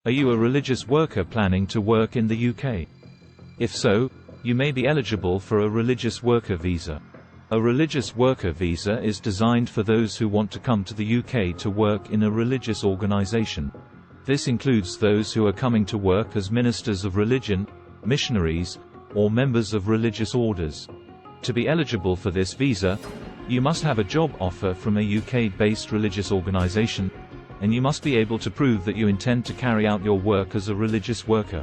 Are you a religious worker planning to work in the UK? If so, you may be eligible for a religious worker visa. A religious worker visa is designed for those who want to come to the UK to work in a religious organisation. This includes those who are coming to work as ministers of religion, missionaries, or members of religious orders. To be eligible for this visa, you must have a job offer from a UK-based religious organisation, and you must be able to prove that you intend to carry out your work as a religious worker.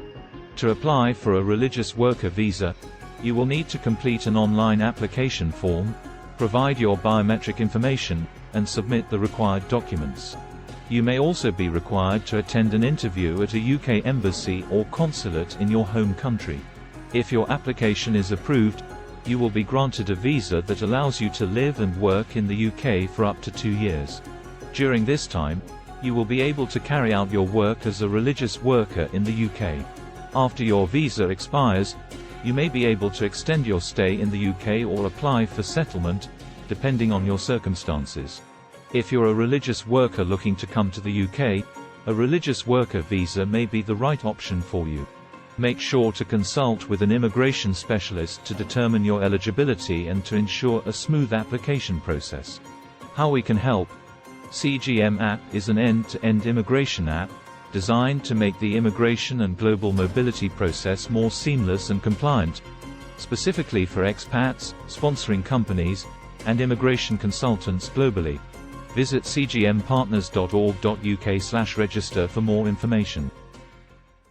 To apply for a religious worker visa, you will need to complete an online application form, provide your biometric information, and submit the required documents. You may also be required to attend an interview at a UK embassy or consulate in your home country. If your application is approved, you will be granted a visa that allows you to live and work in the UK for up to 2 years. During this time, you will be able to carry out your work as a religious worker in the UK. After your visa expires, you may be able to extend your stay in the UK or apply for settlement, depending on your circumstances. If you're a religious worker looking to come to the UK, a religious worker visa may be the right option for you. Make sure to consult with an immigration specialist to determine your eligibility and to ensure a smooth application process. How we can help? CGM App is an end-to-end immigration app, designed to make the immigration and global mobility process more seamless and compliant, specifically for expats, sponsoring companies, and immigration consultants globally. Visit cgmpartners.org.uk/register for more information.